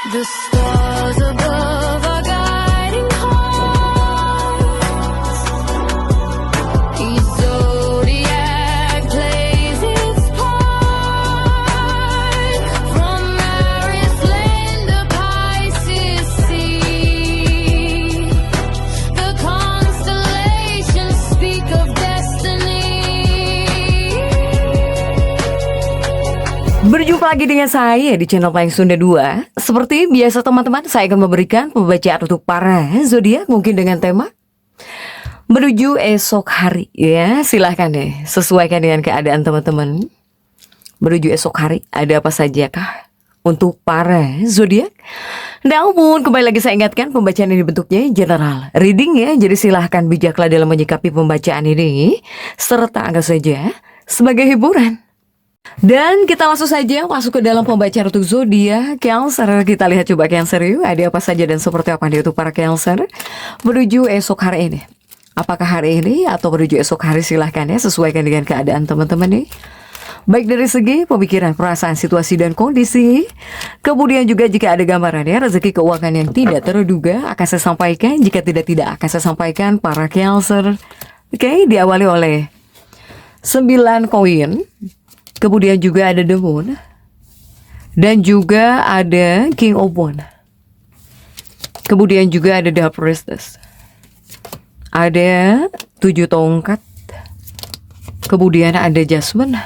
The stars above are guiding hearts. Each zodiac plays its part. From Aries land to Pisces sea, the constellations speak of destiny. Berjumpa lagi dengan saya di channel Payung Sunda 2. Seperti biasa teman-teman, saya akan memberikan pembacaan untuk para zodiak mungkin dengan tema menuju esok hari ya. Silahkan deh sesuaikan dengan keadaan teman-teman. Menuju esok hari ada apa saja kah untuk para zodiak? Namun kembali lagi saya ingatkan pembacaan ini bentuknya general reading ya. Jadi silahkan bijaklah dalam menyikapi pembacaan ini, serta anggap saja sebagai hiburan. Dan kita langsung saja masuk ke dalam pembacaan untuk zodiak Cancer. Kita lihat coba Cancer yuk, ada apa saja dan seperti apa nih untuk para Cancer menuju esok hari ini. Apakah hari ini atau menuju esok hari, silahkan ya sesuaikan dengan keadaan teman-teman nih. Baik dari segi pemikiran, perasaan, situasi dan kondisi. Kemudian juga jika ada gambaran ya rezeki keuangan yang tidak terduga akan saya sampaikan. Jika tidak akan saya sampaikan para Cancer. Oke, diawali oleh 9 koin. Kemudian juga ada The Moon. Dan juga ada King of Wands. Kemudian juga ada The Priestess. Ada 7 tongkat. Kemudian ada Judgment.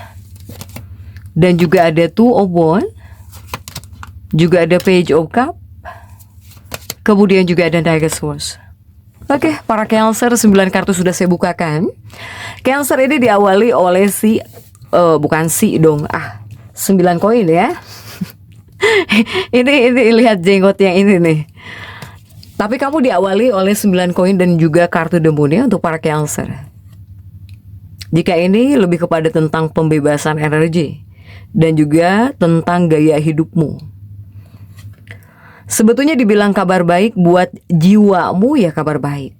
Dan juga ada Two of Wands. Juga ada Page of Cup. Kemudian juga ada Knight of Swords. Oke, para Cancer, 9 kartu sudah saya bukakan. Cancer ini diawali oleh bukan 9 koin ya. ini lihat jenggot yang ini nih. Tapi kamu diawali oleh 9 koin dan juga kartu The Moon ya untuk para Cancer. Jika ini lebih kepada tentang pembebasan energi dan juga tentang gaya hidupmu. Sebetulnya dibilang kabar baik buat jiwamu ya, kabar baik.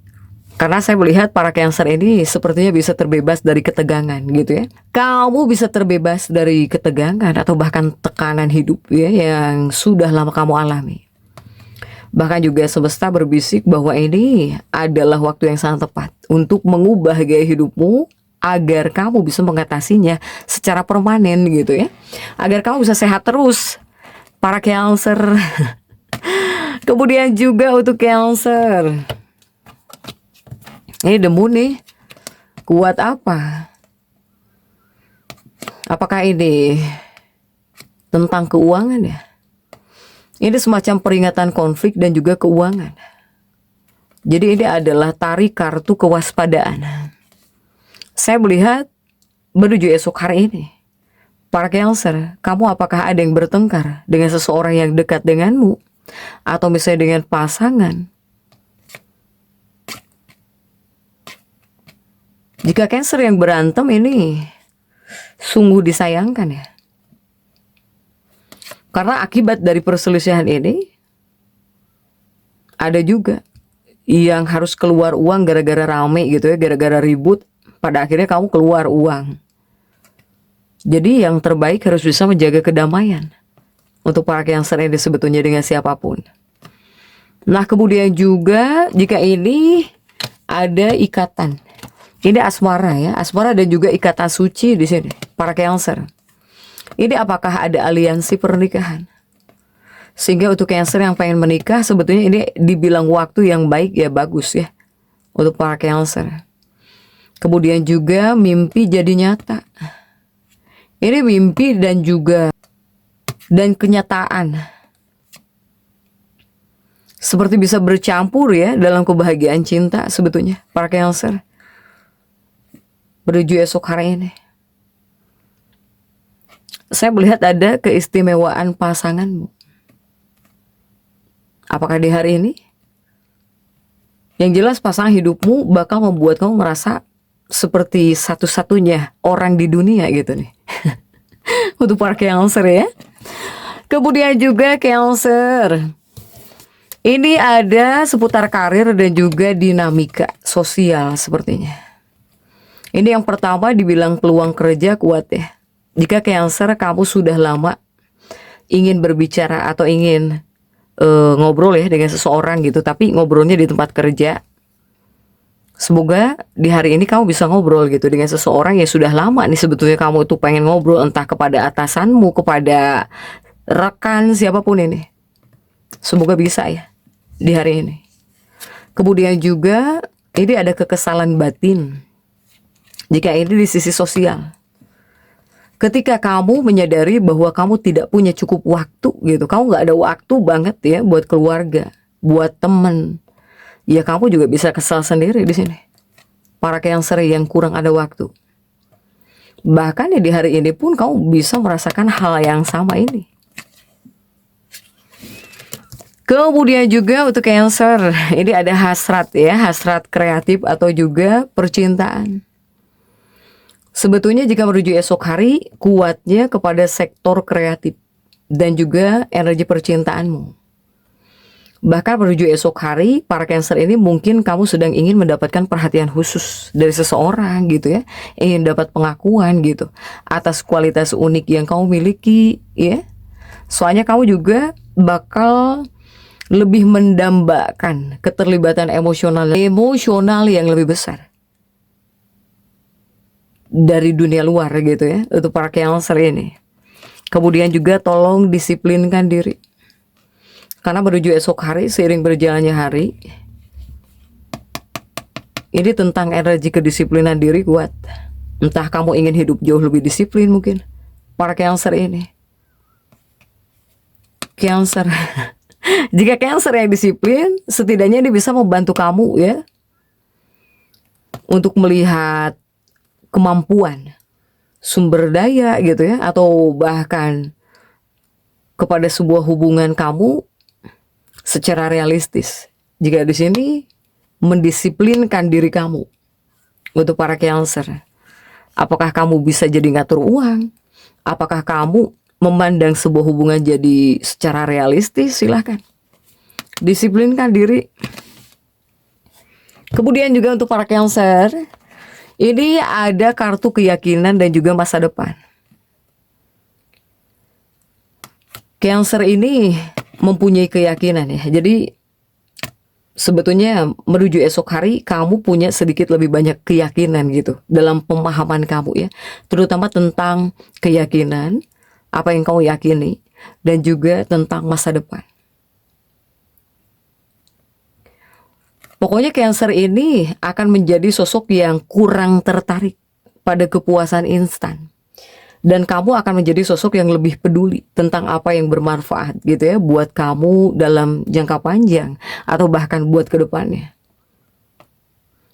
Karena saya melihat para Cancer ini sepertinya bisa terbebas dari ketegangan gitu ya. Kamu bisa terbebas dari ketegangan atau bahkan tekanan hidup ya yang sudah lama kamu alami. Bahkan juga semesta berbisik bahwa ini adalah waktu yang sangat tepat untuk mengubah gaya hidupmu agar kamu bisa mengatasinya secara permanen gitu ya. Agar kamu bisa sehat terus para Cancer. Kemudian juga untuk Cancer, ini The Moon nih, kuat apa? Apakah ini tentang keuangan ya? Ini semacam peringatan konflik dan juga keuangan. Jadi ini adalah tarik kartu kewaspadaan. Saya melihat menuju esok hari ini, para Cancer, kamu apakah ada yang bertengkar dengan seseorang yang dekat denganmu? Atau misalnya dengan pasangan? Jika Cancer yang berantem ini sungguh disayangkan ya. Karena akibat dari perselisihan ini ada juga yang harus keluar uang gara-gara rame gitu ya, gara-gara ribut. Pada akhirnya kamu keluar uang. Jadi yang terbaik harus bisa menjaga kedamaian untuk para Cancer ini sebetulnya dengan siapapun. Nah kemudian juga jika ini ada ikatan. Ini asmara ya, asmara dan juga ikatan suci di sini, para Cancer. Ini apakah ada aliansi pernikahan? Sehingga untuk Cancer yang pengen menikah, sebetulnya ini dibilang waktu yang baik ya, bagus ya untuk para Cancer. Kemudian juga mimpi jadi nyata. Ini mimpi dan juga kenyataan. Seperti bisa bercampur ya dalam kebahagiaan cinta sebetulnya para Cancer menuju esok hari ini. Saya melihat ada keistimewaan pasanganmu. Apakah di hari ini? Yang jelas pasangan hidupmu bakal membuat kamu merasa seperti satu-satunya orang di dunia gitu nih. Untuk para Cancer ya. Kemudian juga Cancer, ini ada seputar karir dan juga dinamika sosial sepertinya. Ini yang pertama dibilang peluang kerja kuat ya. Jika Cancer kamu sudah lama ingin berbicara atau ingin ngobrol ya dengan seseorang gitu, tapi ngobrolnya di tempat kerja. Semoga di hari ini kamu bisa ngobrol gitu dengan seseorang yang sudah lama nih sebetulnya kamu tuh pengen ngobrol, entah kepada atasanmu, kepada rekan, siapapun ini. Semoga bisa ya di hari ini. Kemudian juga ini ada kekesalan batin. Jika ini di sisi sosial. Ketika kamu menyadari bahwa kamu tidak punya cukup waktu gitu, kamu nggak ada waktu banget ya buat keluarga, buat temen, ya kamu juga bisa kesal sendiri di sini. Para Cancer yang kurang ada waktu. Bahkan ya di hari ini pun kamu bisa merasakan hal yang sama ini. Kemudian juga untuk Cancer, ini ada hasrat ya, hasrat kreatif atau juga percintaan. Sebetulnya jika menuju esok hari, kuatnya kepada sektor kreatif dan juga energi percintaanmu. Bahkan menuju esok hari, para Cancer ini mungkin kamu sedang ingin mendapatkan perhatian khusus dari seseorang gitu ya. Ingin dapat pengakuan gitu atas kualitas unik yang kamu miliki ya. Soalnya kamu juga bakal lebih mendambakan keterlibatan emosional yang lebih besar dari dunia luar gitu ya untuk para Cancer ini. Kemudian juga tolong disiplinkan diri, karena menuju esok hari, seiring berjalannya hari ini tentang energi kedisiplinan diri kuat. Entah kamu ingin hidup jauh lebih disiplin mungkin para Cancer ini. Cancer jika Cancer yang disiplin, setidaknya dia bisa membantu kamu ya untuk melihat kemampuan, sumber daya gitu ya, atau bahkan kepada sebuah hubungan kamu secara realistis. Jika di sini mendisiplinkan diri kamu untuk para Cancer, apakah kamu bisa jadi ngatur uang? Apakah kamu memandang sebuah hubungan jadi secara realistis? Silahkan disiplinkan diri. Kemudian juga untuk para Cancer, ini ada kartu keyakinan dan juga masa depan. Cancer ini mempunyai keyakinan ya. Jadi sebetulnya menuju esok hari kamu punya sedikit lebih banyak keyakinan gitu dalam pemahaman kamu ya. Terutama tentang keyakinan, apa yang kamu yakini, dan juga tentang masa depan. Pokoknya Cancer ini akan menjadi sosok yang kurang tertarik pada kepuasan instan. Dan kamu akan menjadi sosok yang lebih peduli tentang apa yang bermanfaat gitu ya buat kamu dalam jangka panjang atau bahkan buat kedepannya.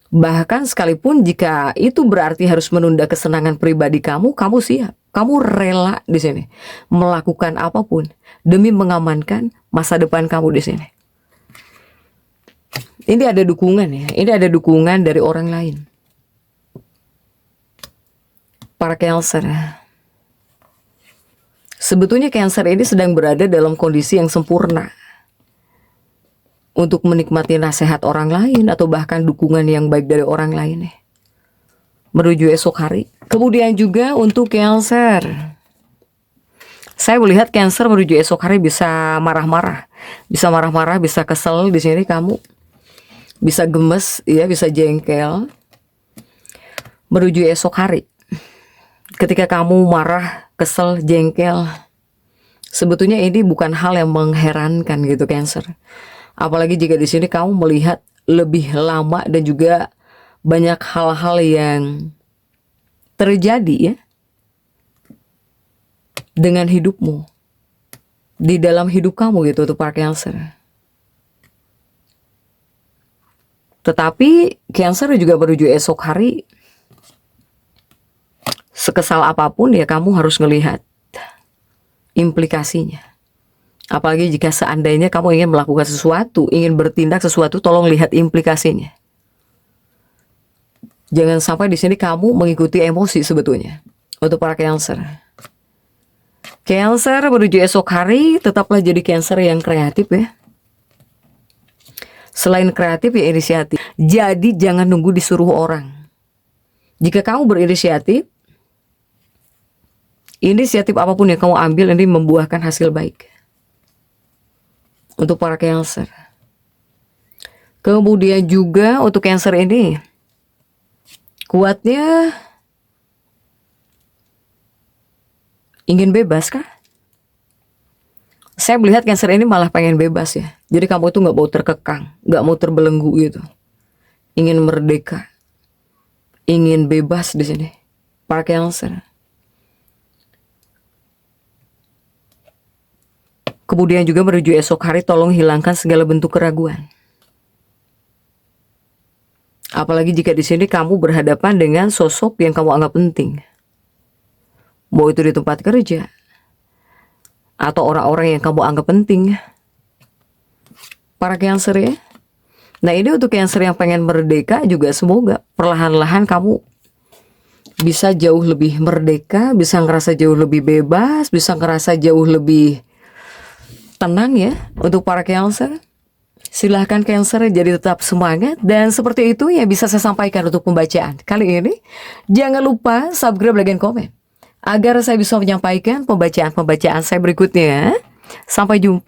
Bahkan sekalipun jika itu berarti harus menunda kesenangan pribadi kamu, kamu siap. Kamu rela di sini melakukan apapun demi mengamankan masa depan kamu di sini. Ini ada dukungan ya, ini ada dukungan dari orang lain. Para Cancer, sebetulnya Cancer ini sedang berada dalam kondisi yang sempurna untuk menikmati nasihat orang lain atau bahkan dukungan yang baik dari orang lain ya, menuju esok hari. Kemudian juga untuk Cancer, saya melihat Cancer menuju esok hari bisa marah-marah, bisa kesel di sini kamu. Bisa gemes ya, bisa jengkel menuju esok hari. Ketika kamu marah, kesel, jengkel, sebetulnya ini bukan hal yang mengherankan gitu Cancer. Apalagi jika di sini kamu melihat lebih lama dan juga banyak hal-hal yang terjadi ya dengan hidupmu, di dalam hidup kamu gitu untuk para Cancer. Tetapi Cancer juga menuju esok hari, sekesal apapun ya kamu harus melihat implikasinya. Apalagi jika seandainya kamu ingin melakukan sesuatu, ingin bertindak sesuatu, tolong lihat implikasinya. Jangan sampai di sini kamu mengikuti emosi sebetulnya untuk para Cancer. Cancer menuju esok hari, tetaplah jadi Cancer yang kreatif ya. Selain kreatif ya inisiatif. Jadi jangan nunggu disuruh orang. Jika kamu berinisiatif, inisiatif apapun yang kamu ambil ini membuahkan hasil baik. untuk para Cancer. Kemudian juga untuk Cancer ini, kuatnya ingin bebas kah? Saya melihat Cancer ini malah pengen bebas ya. Jadi kamu itu nggak mau terkekang, nggak mau terbelenggu gitu. Ingin merdeka, ingin bebas di sini. Para Cancer. Kemudian juga menuju esok hari, tolong hilangkan segala bentuk keraguan. Apalagi jika di sini kamu berhadapan dengan sosok yang kamu anggap penting. Mau itu di tempat kerja, atau orang-orang yang kamu anggap penting. Para Cancer ya. Nah ini untuk Cancer yang pengen merdeka juga, semoga perlahan-lahan kamu bisa jauh lebih merdeka, bisa ngerasa jauh lebih bebas, bisa ngerasa jauh lebih tenang ya. Untuk para Cancer, silahkan Cancer jadi tetap semangat. Dan seperti itu yang bisa saya sampaikan untuk pembacaan kali ini. Jangan lupa subscribe, like, dan komen agar saya bisa menyampaikan pembacaan-pembacaan saya berikutnya. Sampai jumpa.